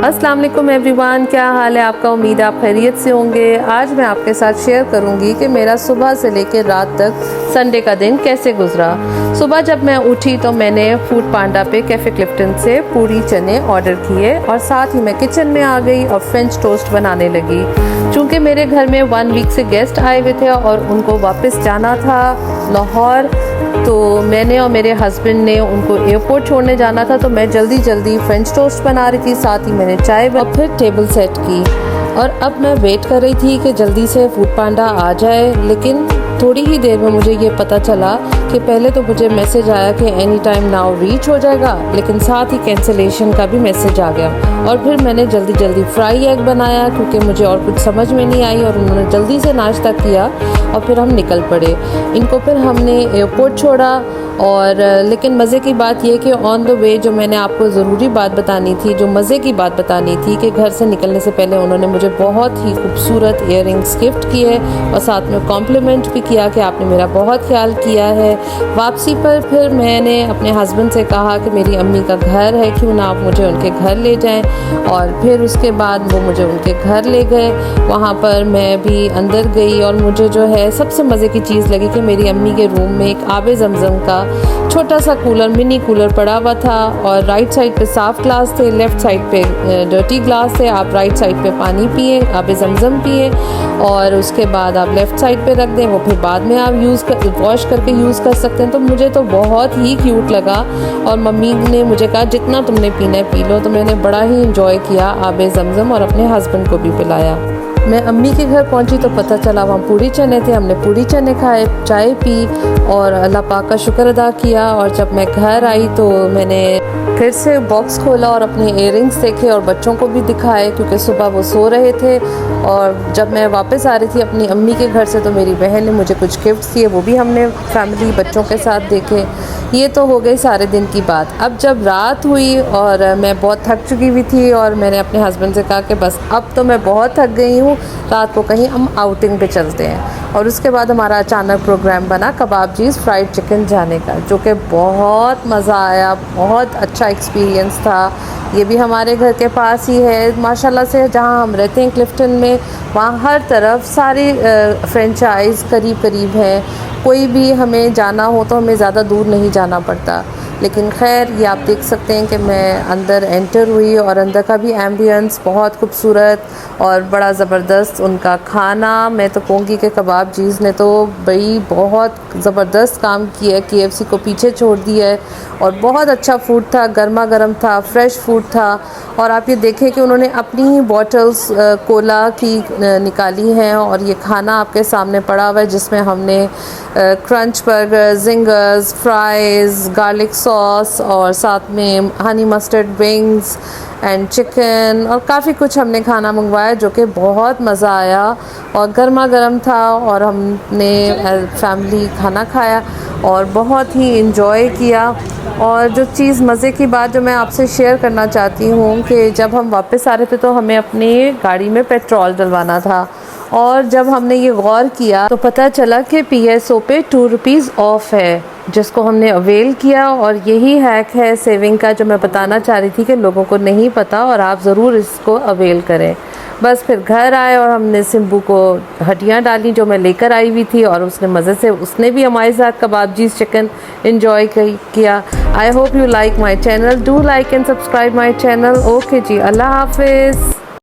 अस्सलाम वालेकुम एवरीवन, क्या हाल है आपका। उम्मीद है आप खैरियत से होंगे। आज मैं आपके साथ शेयर करूंगी कि मेरा सुबह से लेकर रात तक संडे का दिन कैसे गुजरा। सुबह जब मैं उठी तो मैंने फूड पांडा पे कैफ़े क्लिफ्टन से पूरी चने ऑर्डर किए और साथ ही मैं किचन में आ गई और फ्रेंच टोस्ट बनाने लगी। चूँकि मेरे घर में 1 वीक से गेस्ट आए हुए थे और उनको वापस जाना था लाहौर, तो मैंने और मेरे हस्बैंड ने उनको एयरपोर्ट छोड़ने जाना था, तो मैं जल्दी फ्रेंच टोस्ट बना रही थी, साथ ही मैंने चाय और फिर टेबल सेट की। और अब मैं वेट कर रही थी कि जल्दी से फूड पांडा आ जाए, लेकिन थोड़ी ही देर में मुझे ये पता चला कि पहले तो मुझे मैसेज आया कि एनी टाइम नाउ रीच हो जाएगा, लेकिन साथ ही कैंसिलेशन का भी मैसेज आ गया। और फिर मैंने जल्दी फ्राई एग बनाया क्योंकि मुझे और कुछ समझ में नहीं आई, और उन्होंने जल्दी से नाश्ता किया और फिर हम निकल पड़े। इनको फिर हमने एयरपोर्ट छोड़ा। और लेकिन मज़े की बात यह कि ऑन द वे जो मैंने आपको ज़रूरी बात बतानी थी, जो मज़े की बात बतानी थी, कि घर से निकलने से पहले उन्होंने मुझे बहुत ही खूबसूरत इयररिंग्स गिफ्ट किए और साथ में कॉम्प्लीमेंट भी किया कि आपने मेरा बहुत ख्याल किया है। वापसी पर फिर मैंने अपने हस्बैंड से कहा कि मेरी अम्मी का घर है, क्यों ना आप मुझे उनके घर ले जाएं। और फिर उसके बाद वो मुझे उनके घर ले गए। वहाँ पर मैं भी अंदर गई और मुझे जो है सबसे मज़े की चीज़ लगी कि मेरी अम्मी के रूम में एक आबे ज़मज़म का छोटा सा कूलर, मिनी कूलर पड़ा हुआ था, और राइट साइड पे साफ़ ग्लास थे, लेफ़्ट साइड पे डर्टी ग्लास थे। आप राइट साइड पे पानी पिए, आबे ज़मज़म पिए, और उसके बाद आप लेफ़्ट साइड पे रख दें, वो फिर बाद में आप वॉश करके यूज़ कर सकते हैं। तो मुझे तो बहुत ही क्यूट लगा। और मम्मी ने मुझे कहा जितना तुमने पीना है पी लो, तो मैंने बड़ा ही इंजॉय किया आबे ज़मज़म और अपने हस्बैंड को भी पिलाया। मैं अम्मी के घर पहुंची तो पता चला वहाँ पूरी चने थे। हमने पूरी चने खाए, चाय पी और अल्लाह पाक का शुक्र अदा किया। और जब मैं घर आई तो मैंने फिर से बॉक्स खोला और अपने इयररिंग्स देखे और बच्चों को भी दिखाए, क्योंकि सुबह वो सो रहे थे। और जब मैं वापस आ रही थी अपनी अम्मी के घर से तो मेरी बहन ने मुझे कुछ गिफ्ट्स दिए, वो भी हमने फैमिली बच्चों के साथ देखे। ये तो हो गई सारे दिन की बात। अब जब रात हुई और मैं बहुत थक चुकी हुई थी, और मैंने अपने हस्बैंड से कहा कि बस अब तो मैं बहुत थक गई हूँ, रात को कहीं हम आउटिंग पे चलते हैं। और उसके बाद हमारा अचानक प्रोग्राम बना कबाबजीज़ फ्राइड चिकन जाने का, जो कि बहुत मज़ा आया, बहुत अच्छा एक्सपीरियंस था। ये भी हमारे घर के पास ही है माशाल्लाह से, जहाँ हम रहते हैं क्लिफ्टन में, वहाँ हर तरफ सारी फ्रेंचाइज़ करीब है। कोई भी हमें जाना हो तो हमें ज़्यादा दूर नहीं जाना पड़ता। लेकिन खैर, ये आप देख सकते हैं कि मैं अंदर एंटर हुई और अंदर का भी एम्बियंस बहुत खूबसूरत और बड़ा ज़बरदस्त। उनका खाना, मैं तो कहूँगी कि कबाबजीज़ ने तो भाई बहुत ज़बरदस्त काम किया है, KFC को पीछे छोड़ दिया है। और बहुत अच्छा फूड था, गर्मा गर्म था, फ्रेश फूड था। और आप ये देखें कि उन्होंने अपनी ही बॉटल्स कोला की निकाली हैं, और ये खाना आपके सामने पड़ा हुआ है, जिसमें हमने crunch burger, zingers, fries, garlic sauce और साथ में honey mustard wings and chicken और काफ़ी कुछ हमने खाना मंगवाया, जो कि बहुत मज़ा आया और गर्मा गर्म था। और हमने फैमिली खाना खाया और बहुत ही इंजॉय किया। और जो चीज़ मज़े की बात जो मैं आपसे शेयर करना चाहती हूँ कि जब हम वापस आ रहे थे तो हमें अपनी गाड़ी में पेट्रोल डलवाना था, और जब हमने ये गौर किया तो पता चला कि PSO पे 2 रुपीज़ ऑफ है, जिसको हमने अवेल किया। और यही हैक है सेविंग का जो मैं बताना चाह रही थी कि लोगों को नहीं पता, और आप ज़रूर इसको अवेल करें। बस फिर घर आए और हमने सिम्बू को हड्डियाँ डाली जो मैं लेकर आई हुई थी, और उसने मज़े से, उसने भी हमारे साथ कबाबजीज़ चिकन एंजॉय किया। I hope you like my channel, do like and subscribe my channel. Okay जी, अल्लाह हाफिज़।